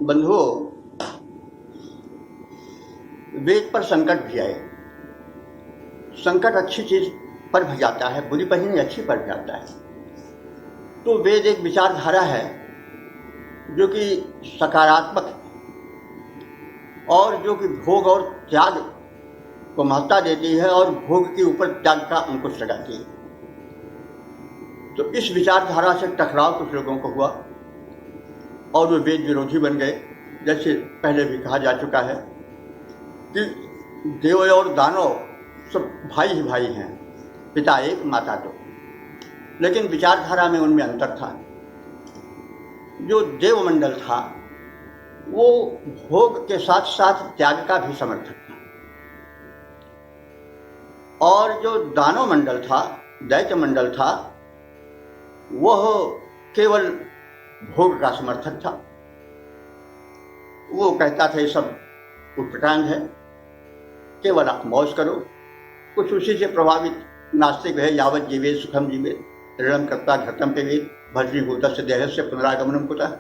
बंधुओं, वेद पर संकट भी आए। संकट अच्छी चीज पर भी जाता है, बुरी पर ही नहीं, अच्छी पर भी जाता है। तो वेद एक विचारधारा है जो कि सकारात्मक है और जो कि भोग और त्याग को महत्ता देती है और भोग के ऊपर त्याग का अंकुश लगाती है। तो इस विचारधारा से टकराव कुछ लोगों को हुआ और वे वेद विरोधी बन गए। जैसे पहले भी कहा जा चुका है कि देव और दानव सब भाई ही भाई हैं, पिता एक माता दो, लेकिन विचारधारा में उनमें अंतर था। जो देवमंडल था वो भोग के साथ साथ त्याग का भी समर्थक था और जो दानव मंडल था, दैत्य मंडल था, वह केवल भोग का समर्थक था। वो कहता था ये सब उटपटांग है, केवल आप मौज करो। कुछ उसी से प्रभावित नास्तिक है, यावत जीवे सुखम जीवे ऋणम कर्ता घटम पे वेद भद्रीभूत से देह से पुनरागमनम कुतः।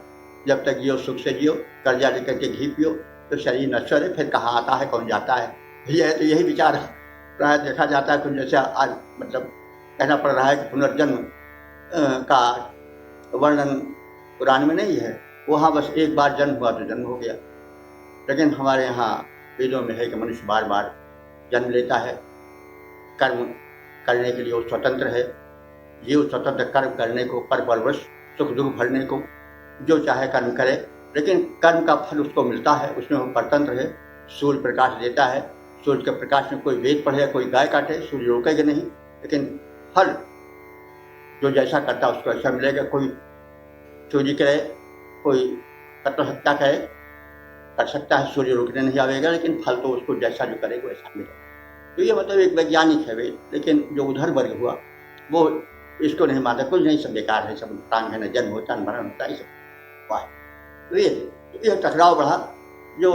जब तक जियो सुख से जियो, कर्जा लेकर के घी पियो तो शरीर नश्वर है, फिर कहाँ आता है कौन जाता है। भैया है तो यही विचार प्राय देखा जाता है। कुछ जैसे आज मतलब कहना पड़ रहा है कि पुनर्जन्म का वर्णन कुरान में नहीं है, वहाँ बस एक बार जन्म हुआ तो जन्म हो गया। लेकिन हमारे यहाँ वेदों में है कि मनुष्य बार बार जन्म लेता है, कर्म करने के लिए वो स्वतंत्र है। जीव स्वतंत्र कर्म करने को, पर परवश सुख दुख भरने को जो चाहे कर्म करे, लेकिन कर्म का फल उसको मिलता है, उसमें वो परतंत्र है। सूर्य प्रकाश देता है, सूर्य के प्रकाश में कोई वेद पढ़े, कोई गाय काटे, सूर्य रोकेगा नहीं, लेकिन फल जो जैसा करता है उसको ऐसा मिलेगा। कोई चोरी करे, कोई कत्ल हत्या करे, कर सकता है, सूर्य रोकने नहीं आवेगा, लेकिन फल तो उसको जैसा जो करेगा वैसा मिलेगा। तो ये मतलब एक वैज्ञानिक है वेद। लेकिन जो उधर वर्ग हुआ वो इसको नहीं मानता, कुछ नहीं, सब बेकार है, सब टांग है, न जन्म होता न मरण होता, ये सब वाह। तो ये टकराव बढ़ा। जो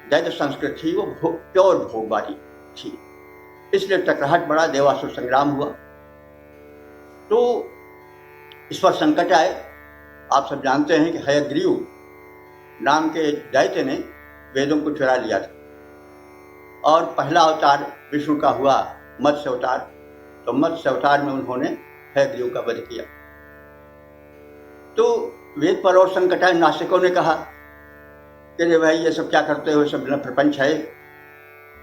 दैत्य संस्कृति थी वो प्योर भोगवादी थी, इसलिए टकराहट बढ़ा, देवासुर संग्राम हुआ। तो इस पर संकट आए। आप सब जानते हैं कि हयग्रीव नाम के दैत्य ने वेदों को चुरा लिया था और पहला अवतार विष्णु का हुआ मत्स्य अवतार। तो मत्स्य अवतार में उन्होंने हयग्रीव का वध किया। तो वेद पर और संकट आए। नास्तिकों ने कहा कि रे भाई ये सब क्या करते हो, सब प्रपंच है।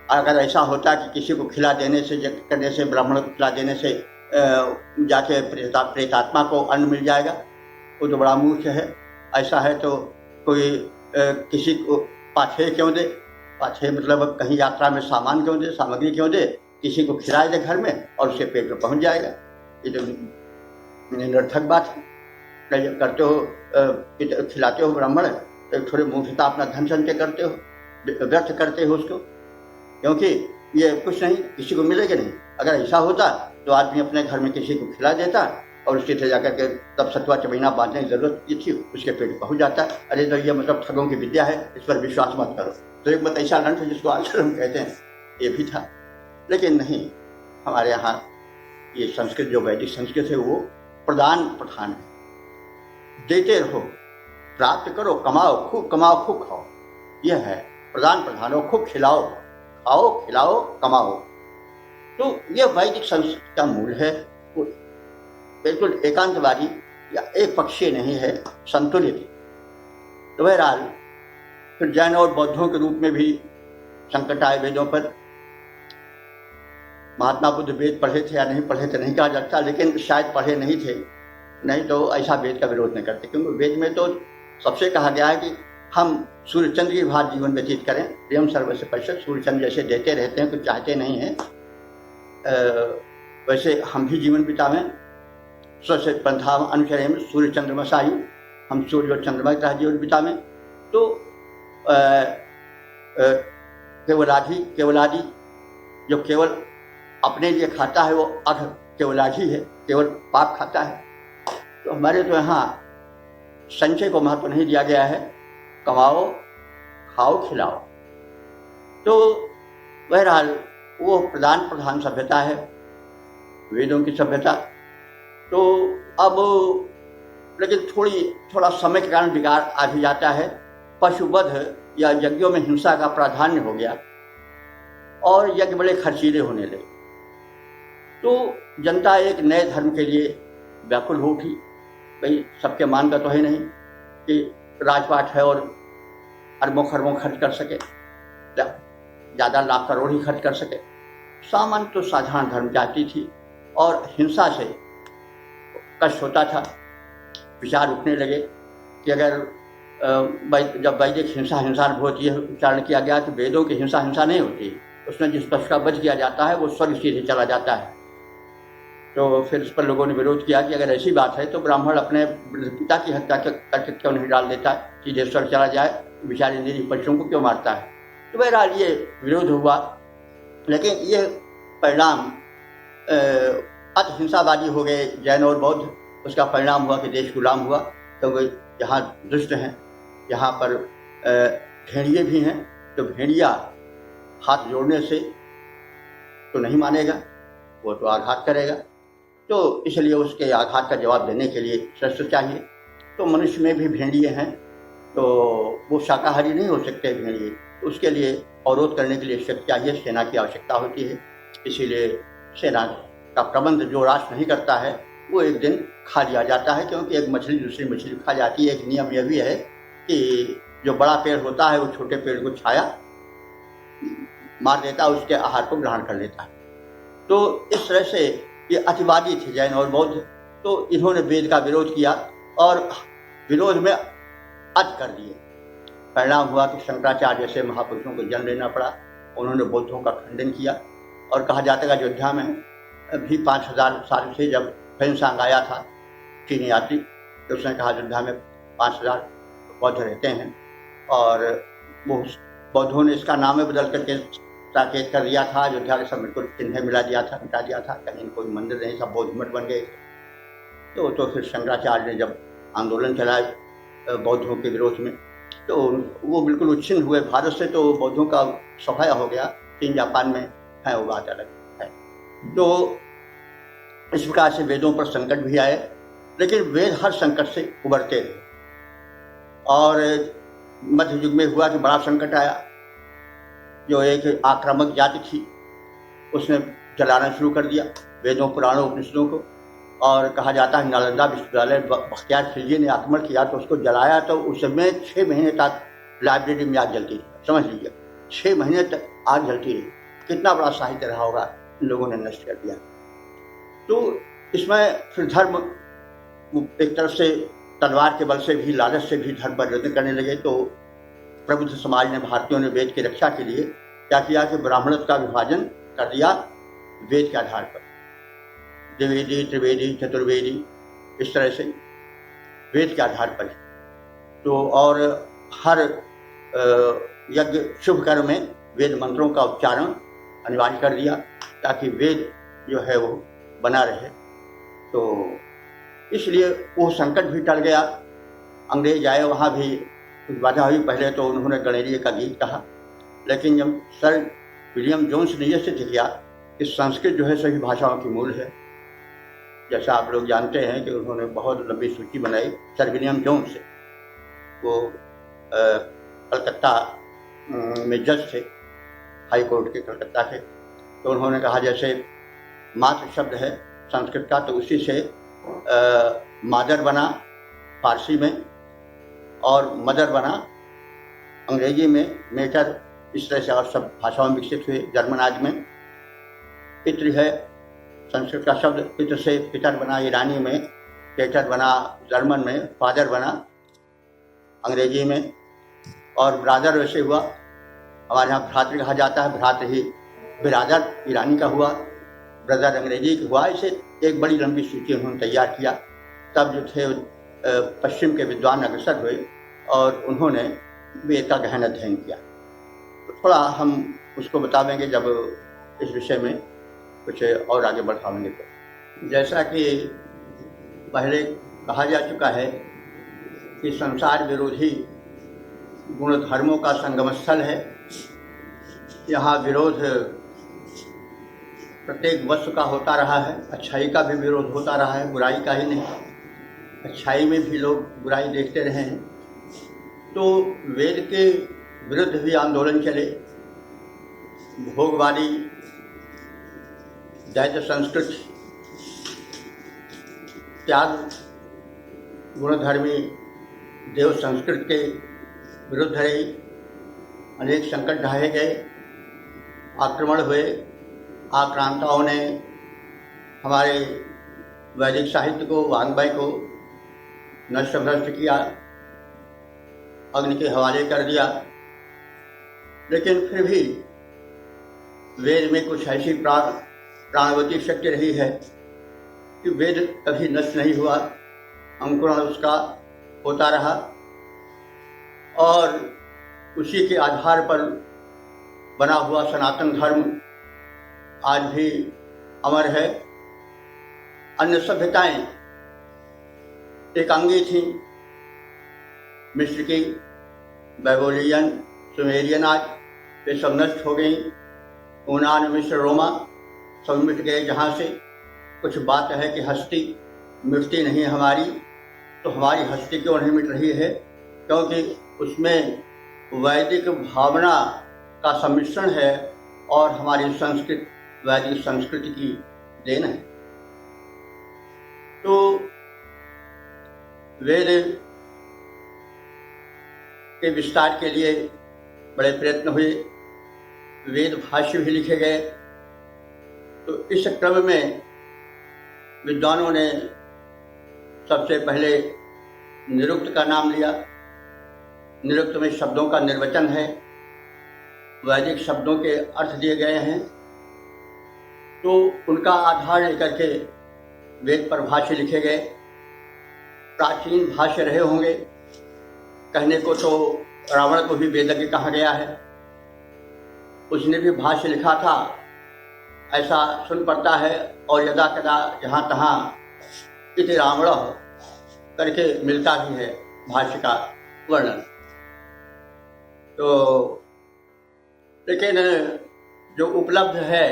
अगर ऐसा होता कि किसी को खिला देने से, यज्ञ करने से, ब्राह्मण को खिला देने से जाके प्रेतात्मा को अन्न मिल जाएगा, वो तो बड़ा मूर्ख है। ऐसा है तो कोई किसी को पाछे क्यों दे, पाछे मतलब कहीं यात्रा में सामान क्यों दे, सामग्री क्यों दे, किसी को खिलाए दे घर में और उसके पेट में पहुंच जाएगा। ये तो निरर्थक बात है। जब करते हो, खिलाते हो ब्राह्मण, तो थोड़ी मूर्खता अपना धन संचय करते हो, व्यर्थ करते हो उसको, क्योंकि ये कुछ नहीं, किसी को मिलेगा नहीं। अगर ऐसा होता तो आदमी अपने घर में किसी को खिला देता और उसके से जाकर के तब सतवा चमहीना बांधने की जरूरत की थी, उसके पेट पहुंच जाता है। अरे तो ये मतलब ठगों की विद्या है, इस पर विश्वास मत करो। तो एक बात ऐसा ग्रंथ जिसको आश्रम कहते हैं, ये भी था। लेकिन नहीं, हमारे यहाँ ये संस्कृत, जो वैदिक संस्कृत है, वो प्रदान प्रधान है। देते रहो, प्राप्त करो, कमाओ, खूब कमाओ, खूब खाओ, यह है प्रदान प्रधान। हो, खूब खिलाओ, खाओ, खिलाओ, कमाओ। तो ये वैदिक संस्कृत का मूल है। वो बिल्कुल एकांतवादी या एक पक्षीय नहीं है, संतुलित। तो बहरहाल फिर जैन और बौद्धों के रूप में भी संकट आए वेदों पर। महात्मा बुद्ध वेद पढ़े थे या नहीं पढ़े थे नहीं कहा जाता, लेकिन शायद पढ़े नहीं थे, नहीं तो ऐसा वेद का विरोध नहीं करते। क्योंकि वेद में तो सबसे कहा गया है कि हम सूर्यचंद्र की भांति जीवन व्यतीत करें। प्रियम सर्वस्य पश्यत्, सूर्यचंद्र जैसे देते रहते हैं, कुछ चाहते नहीं हैं, वैसे हम भी जीवन बितावें। स्वस्य पंथा अनुचरेम सूर्य चंद्रमसायु, हम सूर्य और चंद्रमा की तरह जीवन बितावें। तो केवलादि जो केवल अपने लिए खाता है वो अघ केवलादि है, केवल पाप खाता है। तो हमारे तो यहाँ संचय को महत्व नहीं दिया गया है, कमाओ, खाओ, खिलाओ। तो बहरहाल वो प्रदान प्रधान सभ्यता है, वेदों की सभ्यता। तो अब लेकिन थोड़ा समय के कारण बिगाड़ आ भी जाता है। पशुवध या यज्ञों में हिंसा का प्राधान्य हो गया और यज्ञ बड़े खर्चीले होने लगे, तो जनता एक नए धर्म के लिए व्याकुल हो उठी। भाई सबके मान का तो है नहीं कि राजपाट है और अरबों खरबों खर्च कर सके, ज़्यादा लाख करोड़ ही खर्च कर सके। सामान्य तो साधारण धर्म जाती थी और हिंसा से कष्ट होता था। विचार उठने लगे कि अगर जब वैदिक हिंसा होती है, उच्चारण किया गया कि वेदों की हिंसा नहीं होती, उसमें जिस पशु का वध किया जाता है वो स्वर्ग सीधे चला जाता है। तो फिर इस पर लोगों ने विरोध किया कि अगर ऐसी बात है तो ब्राह्मण अपने पिता की हत्या करके क्यों नहीं डाल देता है, सीधे स्वर्ग चला जाए, बेचारे निरीह पशुओं को क्यों मारता है। तो बहरहाल ये विरोध हुआ, लेकिन ये परिणाम अति हिंसावादी हो गए जैन और बौद्ध। उसका परिणाम हुआ कि देश गुलाम हुआ, क्योंकि यहाँ दुष्ट हैं, यहाँ पर भेड़िए भी हैं, तो भेड़िया हाथ जोड़ने से तो नहीं मानेगा, वो तो आघात करेगा। तो इसलिए उसके आघात का जवाब देने के लिए शस्त्र चाहिए। तो मनुष्य में भी भेड़िए हैं, तो वो शाकाहारी नहीं हो सकते भेड़िए, तो उसके लिए अवरोध करने के लिए शक्ति चाहिए, सेना की आवश्यकता होती है। इसीलिए सेना का प्रबंध जो राष्ट्र नहीं करता है वो एक दिन खा लिया जाता है, क्योंकि एक मछली दूसरी मछली खा जाती है। एक नियम यह भी है कि जो बड़ा पेड़ होता है वो छोटे पेड़ को छाया मार देता है, उसके आहार को ग्रहण कर लेता है। तो इस तरह से ये अतिवादी थे जैन और बौद्ध, तो इन्होंने वेद का विरोध किया और विरोध में अति कर दिए। परिणाम हुआ कि शंकराचार्य जैसे महापुरुषों को जन्म लेना पड़ा। उन्होंने बौद्धों का खंडन किया और कहा जाता है कि अयोध्या में भी 5000 साल से जब फैंसांग आया था चीनी यात्री, तो उसने कहा अयोध्या में 5000 बौद्ध रहते हैं, और वो बौद्धों ने इसका नाम बदल करके साकेत कर दिया था। अयोध्या के सब बिल्कुल चिन्ह मिटा दिया था, कहीं कोई मंदिर नहीं, सब बौद्ध मठ बन गए। तो फिर शंकराचार्य ने जब आंदोलन चलाए बौद्धों के विरोध में, तो वो बिल्कुल उच्छिन्न हुए भारत से, तो बौद्धों का सफाया हो गया। चीन जापान में है, वो बात अलग है। तो इस प्रकार से वेदों पर संकट भी आए, लेकिन वेद हर संकट से उबरते रहे। और मध्य युग में हुआ कि बड़ा संकट आया, जो एक आक्रामक जाति थी उसने जलाना शुरू कर दिया वेदों पुराणों उपनिषदों को। और कहा जाता है नालंदा विश्वविद्यालय बख्तियार खिलजी ने आक्रमण किया तो उसको जलाया, तो उस समय 6 महीने तक लाइब्रेरी में आग जलती रही। समझ लीजिए, 6 महीने तक आग जलती रही। कितना बड़ा साहित्य रहा होगा, इन लोगों ने नष्ट कर दिया। तो इसमें फिर धर्म एक तरफ से तलवार के बल से भी, लालच से भी धर्म परिवर्तन करने लगे। तो प्रबुद्ध समाज ने, भारतीयों ने वेद की रक्षा के लिए क्या किया कि ब्राह्मणत्व का विभाजन कर दिया वेद के आधार पर, द्विवेदी, त्रिवेदी, चतुर्वेदी, इस तरह से वेद के आधार पर। तो और हर यज्ञ शुभ कर्म में वेद मंत्रों का उच्चारण अनिवार्य कर दिया, ताकि वेद जो है वो बना रहे। तो इसलिए वो संकट भी टल गया। अंग्रेज आए, वहाँ भी कुछ बाधा हुई। पहले तो उन्होंने गणेरिये का गीत कहा, लेकिन जब सर विलियम जोन्स ने यह सिद्ध किया कि संस्कृत जो है सभी भाषाओं की मूल है, जैसा आप लोग जानते हैं कि उन्होंने बहुत लंबी सूची बनाई, सर विलियम जोन्स से, वो कलकत्ता में जज थे, हाई कोर्ट के कलकत्ता के। तो उन्होंने कहा जैसे मातृ शब्द है संस्कृत का, तो उसी से मादर बना फारसी में और मदर बना अंग्रेजी में, मेटर, इस तरह से और सब भाषाओं में विकसित हुए। जर्मन आज में पितृ है संस्कृत का शब्द, पितृ से पितर बना ईरानी में, पेटर बना जर्मन में, फादर बना अंग्रेजी में, और ब्रादर वैसे हुआ। हमारे यहाँ भ्रातृ कहा जाता है, भ्रातृ ही बिरादर ईरानी का हुआ, ब्रदर अंग्रेजी का हुआ। इसे एक बड़ी लंबी सूची उन्होंने तैयार किया। तब जो थे पश्चिम के विद्वान अग्रसर हुए और उन्होंने वेद का गहन अध्ययन किया। तो थोड़ा हम उसको बतावेंगे जब इस विषय में कुछ और आगे बढ़ावेंगे। तो जैसा कि पहले कहा जा चुका है कि संसार विरोधी गुण धर्मों का संगम स्थल है। यहाँ विरोध प्रत्येक वस्तु का होता रहा है, अच्छाई का भी विरोध होता रहा है, बुराई का ही नहीं। अच्छाई में भी लोग बुराई देखते रहे हैं। तो वेद के विरुद्ध भी आंदोलन चले। भोगवादी, दैत्य संस्कृत, त्याग गुणधर्मी देव संस्कृत के विरुद्ध रही। अनेक संकट ढाए गए, आक्रमण हुए, आक्रांताओं ने हमारे वैदिक साहित्य को, वाङ्मय को नष्ट भ्रष्ट किया, अग्नि के हवाले कर दिया। लेकिन फिर भी वेद में कुछ ऐसी प्राणवती शक्ति रही है कि वेद कभी नष्ट नहीं हुआ, अंकुरण उसका होता रहा और उसी के आधार पर बना हुआ सनातन धर्म आज भी अमर है। अन्य सभ्यताएं एकांगी थीं, मिस्र की, बैबोलियन, सुमेरियन, आज वे सब नष्ट हो गई। यूनान, मिस्र, रोमा सब मिट गए जहाँ से। कुछ बात है कि हस्ती मिटती नहीं हमारी, तो हमारी हस्ती क्यों नहीं मिट रही है? क्योंकि उसमें वैदिक भावना का सम्मिश्रण है और हमारी संस्कृत वैदिक संस्कृति की देन है। तो वेद के विस्तार के लिए बड़े प्रयत्न हुए, वेद भाष्य भी लिखे गए। तो इस क्रम में विद्वानों ने सबसे पहले निरुक्त का नाम लिया। निरुक्त में शब्दों का निर्वचन है, वैदिक शब्दों के अर्थ दिए गए हैं। तो उनका आधार लेकर के वेद पर भाष्य लिखे गए। प्राचीन भाष्य रहे होंगे, कहने को तो रावण को भी वेदज्ञ कहा गया है, उसने भी भाष्य लिखा था ऐसा सुन पड़ता है। और यदा कदा जहाँ तहाँ इति रावण करके मिलता भी है भाष्य का वर्णन। तो लेकिन जो उपलब्ध है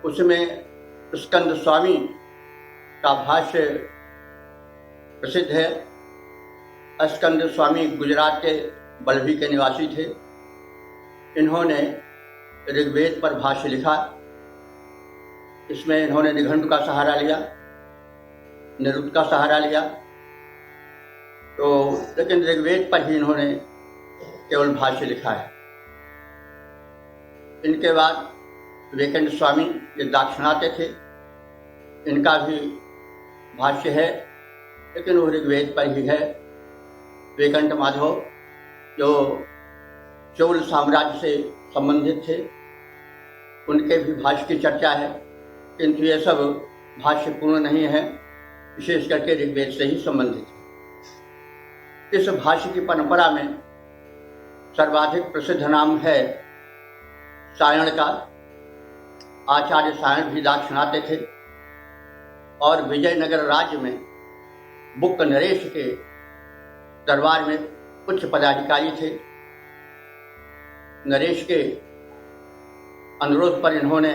उसमें स्कंद स्वामी का भाष्य प्रसिद्ध है। स्कंद स्वामी गुजरात के बल्लभी के निवासी थे। इन्होंने ऋग्वेद पर भाष्य लिखा। इसमें इन्होंने निघंटु का सहारा लिया, निरुक्त का सहारा लिया। तो लेकिन ऋग्वेद पर ही इन्होंने केवल भाष्य लिखा है। इनके बाद वैकुंठ स्वामी, ये दाक्षिणात्य थे, इनका भी भाष्य है, लेकिन वो ऋग्वेद पर ही है। वैकुंठ माधव जो चोल साम्राज्य से संबंधित थे, उनके भी भाष्य की चर्चा है, किंतु ये सब भाष्य पूर्ण नहीं है, विशेष करके ऋग्वेद से ही संबंधित है। इस भाष्य की परंपरा में सर्वाधिक प्रसिद्ध नाम है सायण का। आचार्य सायण भी दाक्षिणात्य थे और विजयनगर राज्य में बुक्क नरेश के दरबार में उच्च पदाधिकारी थे। नरेश के अनुरोध पर इन्होंने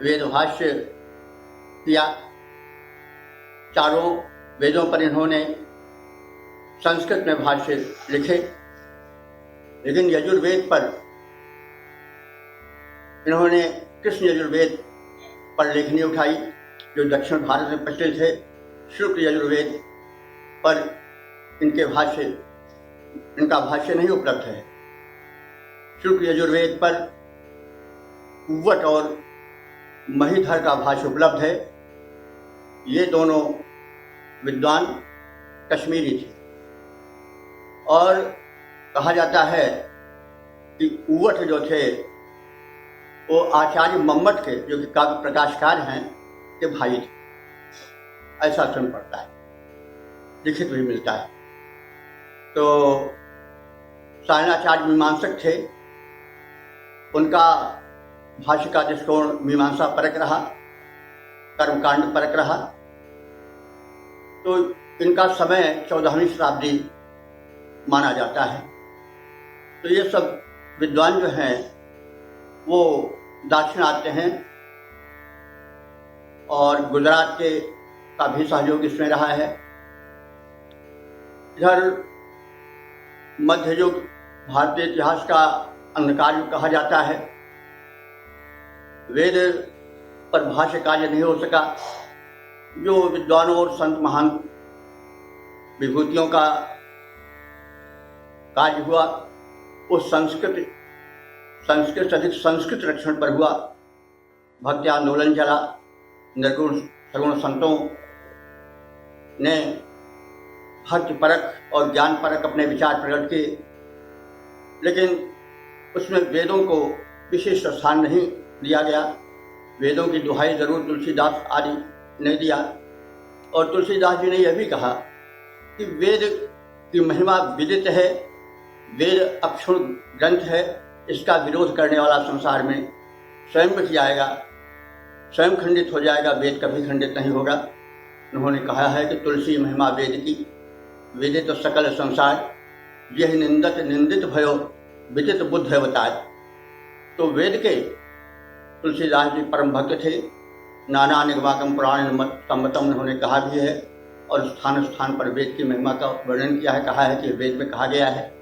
वेद भाष्य किया। चारों वेदों पर इन्होंने संस्कृत में भाष्य लिखे, लेकिन यजुर्वेद पर इन्होंने कृष्ण यजुर्वेद पर लेखनी उठाई, जो दक्षिण भारत में प्रचलित है। शुक्ल यजुर्वेद पर इनका भाष्य नहीं उपलब्ध है। शुक्ल यजुर्वेद पर उव्वट और महीधर का भाष्य उपलब्ध है। ये दोनों विद्वान कश्मीरी थे और कहा जाता है कि उव्वट जो थे वो आचार्य मम्मट के, जो कि काव्य प्रकाशकार हैं, के भाई थे, ऐसा सुन पड़ता है, लिखित भी मिलता है। तो सायणाचार्य मीमांसक थे, उनका भाष्य का दृष्टिकोण मीमांसा परक रहा, कर्मकांड परक रहा। तो इनका समय 14वीं शताब्दी माना जाता है। तो ये सब विद्वान जो हैं वो दाक्षिणात्य हैं और गुजरात के का भी सहयोग इसमें रहा है। इधर मध्य युग भारतीय इतिहास का अंधकार युग कहा जाता है। वेद पर भाष्य कार्य नहीं हो सका। जो विद्वानों और संत महान विभूतियों का कार्य हुआ वो संस्कृत से अधिक संस्कृत रक्षण पर हुआ। भक्ति आंदोलन चला। निर्गुण सगुण संतों ने भक्ति परक और ज्ञान परक अपने विचार प्रकट किए, लेकिन उसमें वेदों को विशेष स्थान नहीं दिया गया। वेदों की दुहाई जरूर तुलसीदास आदि ने दिया, और तुलसीदास जी ने यह भी कहा कि वेद की महिमा विदित है, वेद अक्षुण ग्रंथ है, इसका विरोध करने वाला संसार में स्वयं मिट जाएगा, स्वयं खंडित हो जाएगा, वेद कभी खंडित नहीं होगा। उन्होंने कहा है कि तुलसी महिमा वेद की, विदित सकल संसार, यह निंदत निंदित भयो, विदित बुद्ध है बताए। तो वेद के तुलसीदास जी परम भक्त थे। नाना निगमागम पुराण सम्मतम उन्होंने कहा भी है, और स्थान स्थान पर वेद की महिमा का वर्णन किया है, कहा है कि वेद में कहा गया है।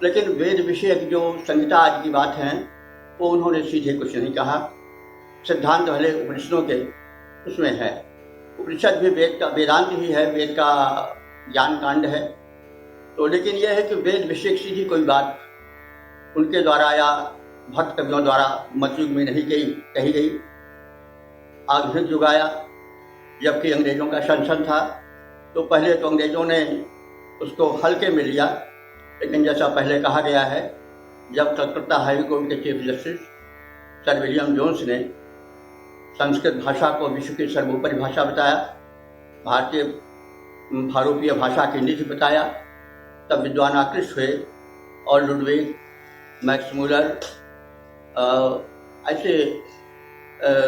लेकिन वेद विषयक जो संहिता आज की बात है वो उन्होंने सीधे कुछ नहीं कहा। सिद्धांत भले उपनिषदों के उसमें है, उपनिषद भी वेद का वेदांत ही है, वेद का ज्ञान कांड है। तो लेकिन यह है कि वेद विषयक सीधी कोई बात उनके द्वारा या भक्त कवियों द्वारा मध्ययुग में नहीं कही गई। आधुनिक युग आया, जबकि अंग्रेजों का शासन था, तो पहले तो अंग्रेजों ने उसको हल्के में लिया, लेकिन जैसा पहले कहा गया है, जब कलकत्ता हाई कोर्ट के chief justice sir William Jones ने संस्कृत भाषा को विश्व की सर्वोपरि भाषा बताया, भारोपीय भाषा की निधि बताया, तब विद्वान आकृष्ट हुए और लुडविग, मैक्स मूलर, ऐसे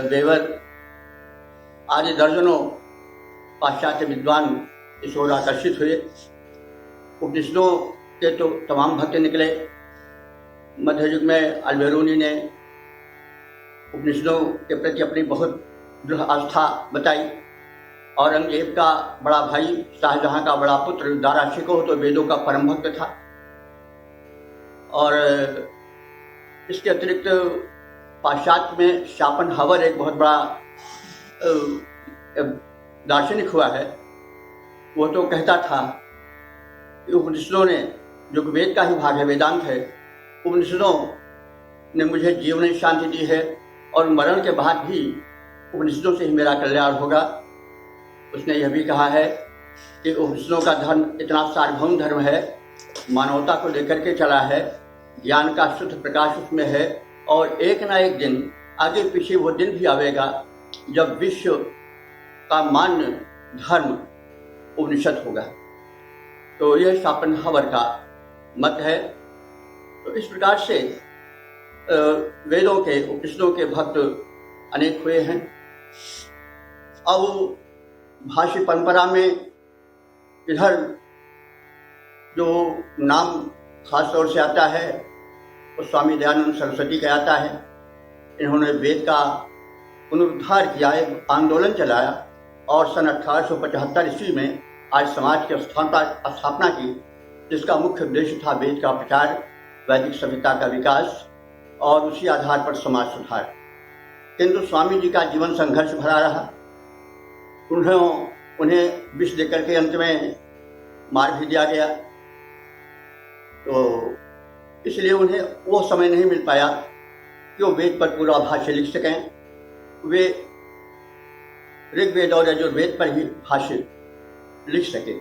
वेवर आदि दर्जनों पाश्चात्य विद्वान इस ओर आकर्षित हुए। उपनिषदों के तो तमाम भक्त निकले। मध्य युग में अल्बेरूनी ने उपनिषदों के प्रति अपनी बहुत दृढ़ आस्था बताई। औरंगजेब का बड़ा भाई, शाहजहां का बड़ा पुत्र दारा शिकोह तो वेदों का परम भक्त था। और इसके अतिरिक्त पाश्चात्य में शोपेनहावर एक बहुत बड़ा दार्शनिक हुआ है। वो तो कहता था कि उपनिषदों ने, जो वेद का ही भाग है, वेदांत है, उपनिषदों ने मुझे जीवन शांति दी है और मरण के बाद भी उपनिषदों से ही मेरा कल्याण होगा। उसने यह भी कहा है कि उपनिषदों का धर्म इतना सार्वभौम धर्म है, मानवता को लेकर के चला है, ज्ञान का शुद्ध प्रकाश उसमें है, और एक ना एक दिन आगे पीछे वो दिन भी आवेगा जब विश्व का मान्य धर्म उपनिषद होगा। तो यह शोपेनहावर का मत है। तो इस प्रकार से वेदों के, उपनिषदों के भक्त अनेक हुए हैं। अब भाष्य परंपरा में इधर जो नाम खास तौर से आता है वो स्वामी दयानंद सरस्वती का आता है। इन्होंने वेद का पुनरुद्धार किया, एक आंदोलन चलाया और सन 1875 ईस्वी में आज समाज की स्थापना की, जिसका मुख्य उद्देश्य था वेद का प्रचार, वैदिक सभ्यता का विकास और उसी आधार पर समाज सुधार। किंतु स्वामी जी का जीवन संघर्ष भरा रहा। उन्हें विष देकर के अंत में मार भी दिया गया। तो इसलिए उन्हें वो समय नहीं मिल पाया कि वो वेद पर पूरा भाष्य लिख सकें। वे ऋग्वेद और यजुर्वेद पर ही भाष्य लिख सके।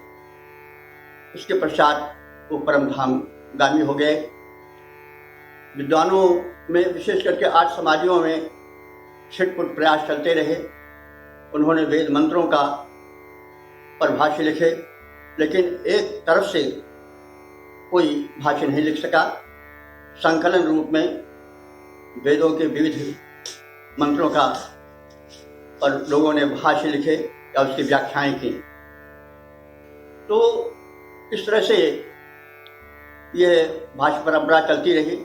उसके पश्चात वो परम धाम गामी हो गए। विद्वानों में, विशेष करके आर्य समाजियों में छिटपुट प्रयास चलते रहे। उन्होंने वेद मंत्रों का पर भाष्य लिखे, लेकिन एक तरफ से कोई भाष्य नहीं लिख सका। संकलन रूप में वेदों के विविध मंत्रों का और लोगों ने भाष्य लिखे या उसकी व्याख्याएं की। तो इस तरह से यह भाष्य परंपरा चलती रही।